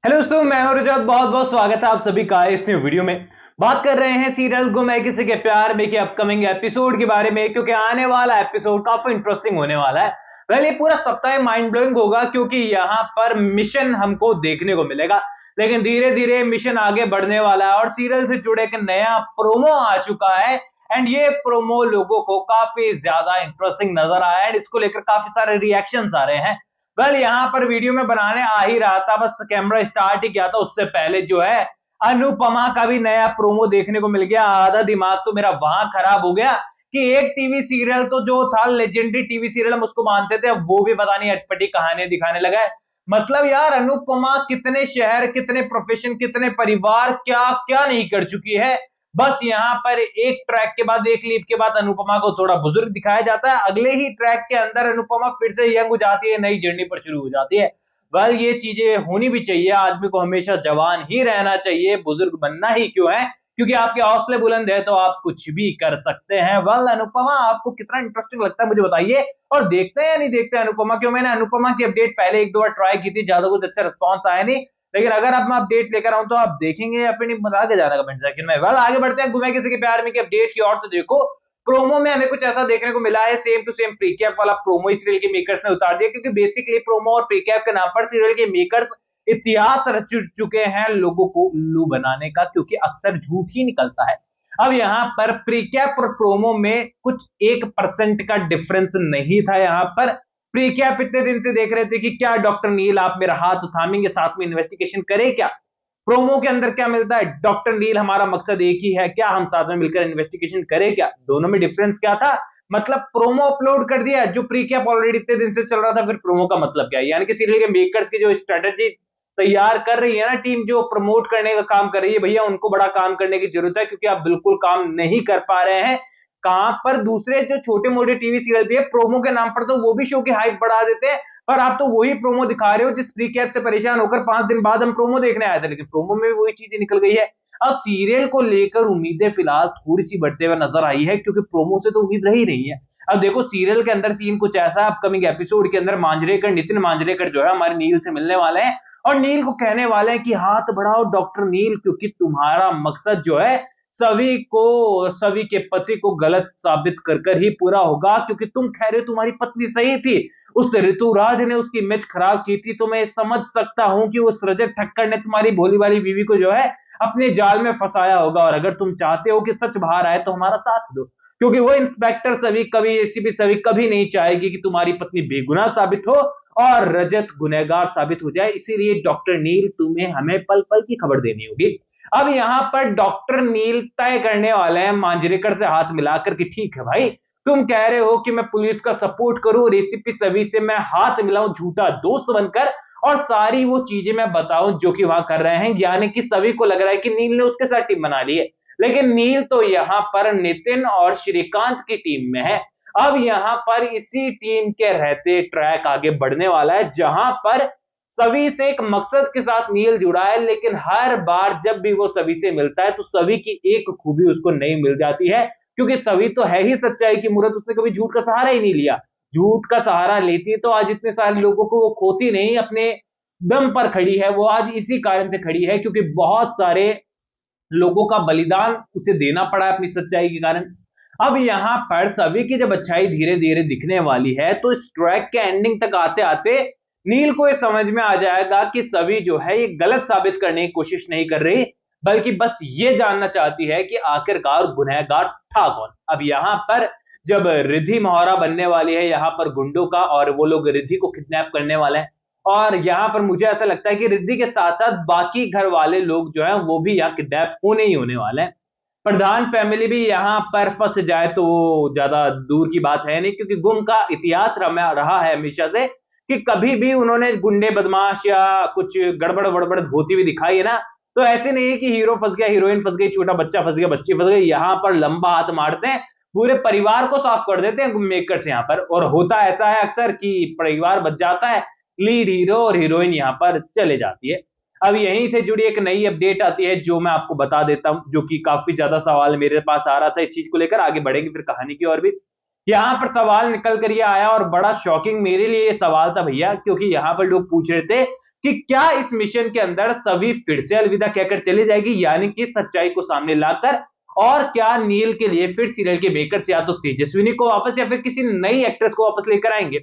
Hello दोस्तों, मैं हूं रजत। बहुत बहुत स्वागत है आप सभी का इस नए वीडियो में। बात कर रहे हैं सीरियल गुम है किसी के प्यार में के अपकमिंग एपिसोड के बारे में, क्योंकि आने वाला एपिसोड काफी इंटरेस्टिंग होने वाला है। पहले पूरा सप्ताह माइंड ब्लोइंग होगा, क्योंकि यहाँ पर मिशन हमको देखने को मिलेगा, लेकिन धीरे धीरे मिशन आगे बढ़ने वाला है और सीरियल से जुड़े एक नया प्रोमो आ चुका है। एंड ये प्रोमो लोगों को काफी ज्यादा इंटरेस्टिंग नजर आया है। इसको लेकर काफी सारे रिएक्शंस आ रहे हैं। वेल, यहाँ पर वीडियो में बनाने आ ही रहा था, बस कैमरा स्टार्ट ही किया था उससे पहले जो है अनुपमा का भी नया प्रोमो देखने को मिल गया। आधा दिमाग तो मेरा वहां खराब हो गया कि एक टीवी सीरियल तो जो था लेजेंडरी टीवी सीरियल, हम उसको मानते थे, अब वो भी पता नहीं अटपटी कहानियां दिखाने लगा है। मतलब यार, अनुपमा कितने शहर, कितने प्रोफेशन, कितने परिवार, क्या क्या नहीं कर चुकी है। बस यहाँ पर एक ट्रैक के बाद, एक लीप के बाद अनुपमा को थोड़ा बुजुर्ग दिखाया जाता है, अगले ही ट्रैक के अंदर अनुपमा फिर से यंग हो जाती है, नई जर्नी पर शुरू हो जाती है। वेल, ये चीजें होनी भी चाहिए। आदमी को हमेशा जवान ही रहना चाहिए, बुजुर्ग बनना ही क्यों है, क्योंकि आपके हौसले बुलंद है तो आप कुछ भी कर सकते हैं। वेल, अनुपमा आपको कितना इंटरेस्टिंग लगता है मुझे बताइए, और देखते हैं या नहीं देखते हैं अनुपमा? क्यों, मैंने अनुपमा की अपडेट पहले एक दो बार ट्राई की थी, ज्यादा कुछ अच्छा रिस्पॉन्स आया नहीं, लेकिन अगर अब मैं अपडेट लेकर आऊं तो आप देखेंगे या फिर नहीं, बता के जाना कमेंट सेक्शन में। वेल, आगे बढ़ते हैं गुम है किसी के प्यार में की अपडेट की ओर। तो देखो, प्रोमो में हमें कुछ ऐसा देखने को मिला है, सेम टू सेम प्रीकैप वाला प्रोमो इस सीरियल के मेकर्स ने उतार दिया, क्योंकि बेसिकली प्रोमो और प्रीकैप के नाम पर सीरियल के मेकर्स इतिहास रच चुके हैं लोगों को उल्लू बनाने का, क्योंकि अक्सर झूठ ही निकलता है। अब यहाँ पर प्रीकैप और प्रोमो में कुछ 1% का डिफरेंस नहीं था। यहाँ पर प्रीकैप इतने दिन से देख रहे थे कि क्या डॉक्टर नील आप मेरा हाथ थामेंगे, साथ में इन्वेस्टिगेशन करें क्या। प्रोमो के अंदर क्या मिलता है, डॉक्टर नील हमारा मकसद एक ही है, क्या हम साथ में मिलकर इन्वेस्टिगेशन करें क्या। दोनों में डिफरेंस क्या था? मतलब प्रोमो अपलोड कर दिया जो प्रीकैप ऑलरेडी इतने दिन से चल रहा था, फिर प्रोमो का मतलब क्या है? यानी कि सीरियल के मेकर्स की जो स्ट्रेटेजी तैयार कर रही है ना टीम, जो प्रमोट करने का काम कर रही है, भैया उनको बड़ा काम करने की जरूरत है, क्योंकि आप बिल्कुल काम नहीं कर पा रहे हैं। कहां पर दूसरे जो छोटे मोटे टीवी सीरियल भी है, प्रोमो के नाम पर तो वो भी शो की हाइप बढ़ा देते हैं, पर आप तो वही प्रोमो दिखा रहे हो जिस प्रीकैप से परेशान होकर 5 दिन बाद हम प्रोमो देखने आए थे, लेकिन प्रोमो में भी वही चीजें निकल गई है। अब सीरियल को लेकर उम्मीदें फिलहाल थोड़ी सी बढ़ते हुए नजर आई है, क्योंकि प्रोमो से तो उम्मीद रही नहीं है। अब देखो, सीरियल के अंदर सीन कुछ ऐसा, अपकमिंग एपिसोड के अंदर मांजरेकर, नितिन मांजरेकर जो है हमारे नील से मिलने वाले हैं और नील को कहने वाले हैं कि हाथ बढ़ाओ डॉक्टर नील, क्योंकि तुम्हारा मकसद जो है सभी के पति को गलत साबित कर कर ही पूरा होगा, क्योंकि तुम कह रहे हो तुम्हारी पत्नी सही थी, उस ऋतुराज ने उसकी इमेज खराब की थी, तो मैं समझ सकता हूं कि उस रजत ठक्कर ने तुम्हारी भोली वाली बीवी को जो है अपने जाल में फंसाया होगा। और अगर तुम चाहते हो कि सच बाहर आए तो हमारा साथ दो, क्योंकि वो इंस्पेक्टर सभी कभी, एसीपी सभी कभी नहीं चाहेगी कि तुम्हारी पत्नी बेगुनाह साबित हो और रजत गुनहगार साबित हो जाए। इसीलिए डॉक्टर नील, तुम्हें हमें पल पल की खबर देनी होगी। अब यहाँ पर डॉक्टर नील तय करने वाले हैं मांजरेकर से हाथ मिलाकर कि ठीक है भाई, तुम कह रहे हो कि मैं पुलिस का सपोर्ट करूं, रेसिपी सभी से मैं हाथ मिलाऊं झूठा दोस्त बनकर, और सारी वो चीजें मैं बताऊं जो कि वहां कर रहे हैं। यानी कि सभी को लग रहा है कि नील ने उसके साथ टीम बना ली है, लेकिन नील तो यहाँ पर नितिन और श्रीकांत की टीम में है। अब यहाँ पर इसी टीम के रहते ट्रैक आगे बढ़ने वाला है, जहां पर सभी से एक मकसद के साथ नील जुड़ा है, लेकिन हर बार जब भी वो सभी से मिलता है तो सभी की एक खूबी उसको नहीं मिल जाती है, क्योंकि सभी तो है ही सच्चाई की मूर्त। उसने कभी झूठ का सहारा ही नहीं लिया। झूठ का सहारा लेती तो आज इतने सारे लोगों को वो खोती नहीं, अपने दम पर खड़ी है। वो आज इसी कारण से खड़ी है क्योंकि बहुत सारे लोगों का बलिदान उसे देना पड़ा है अपनी सच्चाई के कारण। अब यहाँ पर सभी की जब अच्छाई धीरे धीरे दिखने वाली है, तो इस ट्रैक के एंडिंग तक आते आते नील को ये समझ में आ जाएगा कि सभी जो है ये गलत साबित करने की कोशिश नहीं कर रही, बल्कि बस ये जानना चाहती है कि आखिरकार गुनहगार था कौन। अब यहाँ पर जब रिद्धि मोहरा बनने वाली है यहाँ पर गुंडों का, और वो लोग रिद्धि को किडनैप करने वाले हैं, और यहाँ पर मुझे ऐसा लगता है कि रिद्धि के साथ साथ बाकी घर वाले लोग जो हैं वो भी यहाँ किडनैप होने ही होने वाले हैं। प्रधान फैमिली भी यहाँ पर फंस जाए तो वो ज्यादा दूर की बात है नहीं, क्योंकि गुम का इतिहास रहा है हमेशा से कि कभी भी उन्होंने गुंडे बदमाश या कुछ गड़बड़ वड़बड़ होती हुई दिखाई है ना, तो ऐसे नहीं है कि हीरो फंस गया, हीरोइन फंस गई, छोटा बच्चा फंस गया, बच्ची फंस गई। यहाँ पर लंबा हाथ मारते हैं, पूरे परिवार को साफ कर देते हैं मेकर्स यहाँ पर। और होता ऐसा है अक्सर कि परिवार बच जाता है, लीड हीरो और हीरोइन यहाँ पर चले जाती है। अब यहीं से जुड़ी एक नई अपडेट आती है जो मैं आपको बता देता हूं, जो कि काफी ज्यादा सवाल मेरे पास आ रहा था इस चीज को लेकर। आगे बढ़ेंगे फिर कहानी की और भी। यहाँ पर सवाल निकल कर ये आया, और बड़ा शॉकिंग मेरे लिए ये सवाल था भैया, क्योंकि यहाँ पर लोग पूछ रहे थे कि क्या इस मिशन के अंदर सभी फिर से अलविदा कहकर चली जाएगी, यानी कि सच्चाई को सामने लाकर, और क्या नील के लिए फिर सीरियल के मेकर्स या तो तेजस्विनी को वापस या फिर किसी नई एक्ट्रेस को वापस लेकर आएंगे।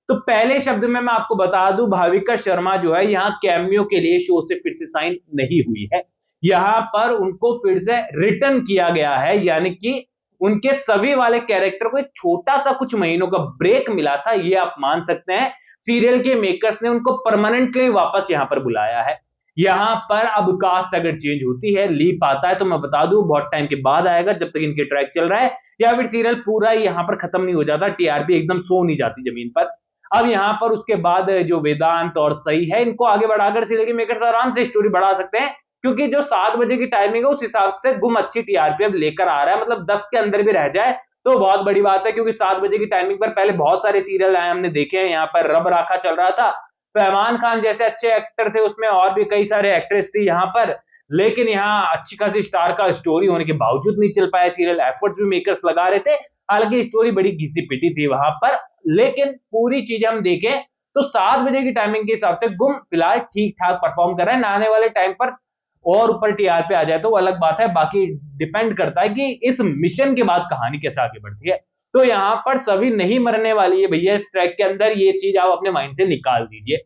तो पहले शब्द में मैं आपको बता दूं, भाविका शर्मा जो है यहाँ कैमियो के लिए शो से फिर से साइन नहीं हुई है। यहां पर उनको फिर से रिटर्न किया गया है, यानी कि उनके सभी वाले कैरेक्टर को एक छोटा सा कुछ महीनों का ब्रेक मिला था, ये आप मान सकते हैं। सीरियल के मेकर्स ने उनको परमानेंटली वापस यहां पर बुलाया है। यहां पर अब कास्ट अगर चेंज होती है, लीप आता है, तो मैं बता दूं बहुत टाइम के बाद आएगा, जब तक इनके ट्रैक चल रहा है, या फिर सीरियल पूरा यहां पर खत्म नहीं हो जाता, टीआरपी एकदम सो नहीं जाती जमीन पर। अब यहां पर उसके बाद जो वेदांत और सही है, इनको आगे बढ़ाकर सीरियल के मेकर्स आराम से स्टोरी बढ़ा सकते हैं, क्योंकि जो 7 बजे की टाइमिंग है उस हिसाब से गुम अच्छी टीआरपी अब लेकर आ रहा है। मतलब 10 के अंदर भी रह जाए तो बहुत बड़ी बात है, क्योंकि 7 बजे की टाइमिंग पर पहले बहुत सारे सीरियल आए, हमने देखे हैं। यहाँ पर रब राखा चल रहा था, फरमान खान जैसे अच्छे एक्टर थे उसमें, और भी कई सारे एक्ट्रेस थी यहाँ पर, लेकिन यहाँ अच्छी खासी स्टार का स्टोरी होने के बावजूद नहीं चल पाया सीरियल। एफर्ट्स भी मेकर्स लगा रहे थे, हालांकि स्टोरी बड़ी घिसी पिटी थी वहां पर, लेकिन पूरी चीजें हम देखें तो 7 बजे की टाइमिंग के हिसाब से गुम फिलहाल ठीक ठाक परफॉर्म कर रहा है। आने वाले टाइम पर और ऊपर टीआरपी आ जाए तो वो अलग बात है, बाकी डिपेंड करता है कि इस मिशन के बाद कहानी कैसे आगे बढ़ती है। तो यहां पर सभी नहीं मरने वाली है भैया इस ट्रैक के अंदर, ये चीज आप अपने माइंड से निकाल दीजिए।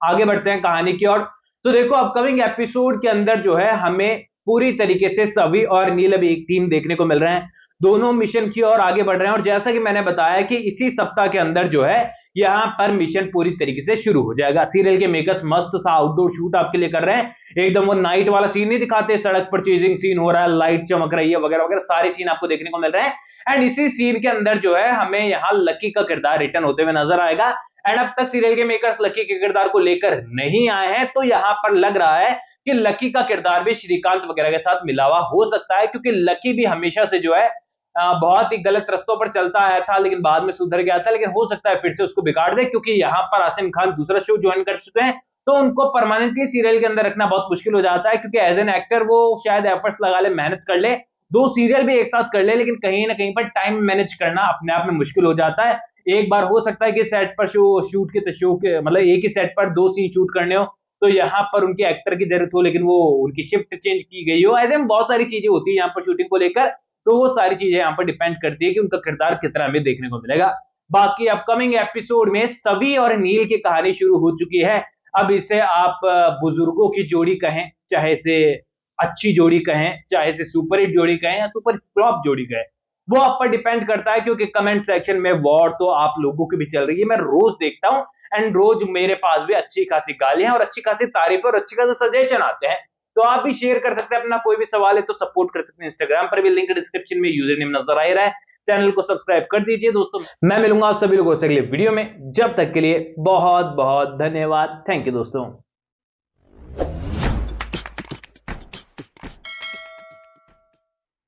आगे बढ़ते हैं कहानी की ओर। तो देखो अपकमिंग एपिसोड के अंदर जो है हमें पूरी तरीके से सभी और नील अब एक टीम देखने को मिल रहे हैं, दोनों मिशन की ओर आगे बढ़ रहे हैं। और जैसा कि मैंने बताया कि इसी सप्ताह के अंदर जो है यहां पर मिशन पूरी तरीके से शुरू हो जाएगा। सीरियल के मेकर्स मस्त सा आउटडोर शूट आपके लिए कर रहे हैं, एकदम वो नाइट वाला सीन नहीं दिखाते, सड़क पर चेजिंग सीन हो रहा है, लाइट चमक रही है वगैरह वगैरह, सारे सीन आपको देखने को मिल रहे हैं। एंड इसी सीन के अंदर जो है हमें यहाँ लकी का किरदार रिटर्न होते हुए नजर आएगा। एंड अब तक सीरियल के मेकर्स लकी के किरदार को लेकर नहीं आए हैं, तो यहां पर लग रहा है कि लकी का किरदार भी श्रीकांत वगैरह के साथ मिला हुआ हो सकता है, क्योंकि लकी भी हमेशा से जो है बहुत ही गलत रस्तों पर चलता आया था, लेकिन बाद में सुधर गया था। लेकिन हो सकता है फिर से उसको बिगाड़ दे, क्योंकि यहां पर आसिम खान दूसरा शो ज्वाइन कर चुके हैं, तो उनको परमानेंटली सीरियल के अंदर रखना बहुत मुश्किल हो जाता है, क्योंकि एज एन एक्टर वो शायद एफर्ट्स लगा ले, मेहनत कर ले, 2 सीरियल भी एक साथ कर ले, लेकिन कहीं ना कहीं पर टाइम मैनेज करना अपने आप में मुश्किल हो जाता है। एक बार हो सकता है कि सेट पर शूट के शो के मतलब एक ही सेट पर 2 सीन शूट करने हो, तो यहाँ पर उनके एक्टर की जरूरत हो, लेकिन वो उनकी शिफ्ट चेंज की गई हो, ऐसे में बहुत सारी चीजें होती है यहाँ पर शूटिंग को लेकर। तो वो सारी चीजें यहाँ पर डिपेंड करती है कि उनका किरदार कितना हमें देखने को मिलेगा। बाकी अपकमिंग एपिसोड में सभी और नील की कहानी शुरू हो चुकी है। अब इसे आप बुजुर्गों की जोड़ी कहें, चाहे से अच्छी जोड़ी कहें, चाहे से सुपर हिट जोड़ी कहें या सुपर फ्लॉप जोड़ी कहें, वो आप पर डिपेंड करता है, क्योंकि कमेंट सेक्शन में वॉर तो आप लोगों की भी चल रही है, मैं रोज देखता हूं, एंड रोज मेरे पास भी अच्छी खासी गालियां और अच्छी खासी तारीफ और अच्छी खासी सजेशन आते हैं। तो आप भी शेयर कर सकते हैं, अपना कोई भी सवाल है तो सपोर्ट कर सकते हैं। इंस्टाग्राम पर भी लिंक डिस्क्रिप्शन में यूजर नेम नजर आ रहा है, चैनल को सब्सक्राइब कर दीजिए दोस्तों। मैं मिलूंगा आप सभी लोगों से अगले वीडियो में, जब तक के लिए बहुत बहुत धन्यवाद। थैंक यू दोस्तों।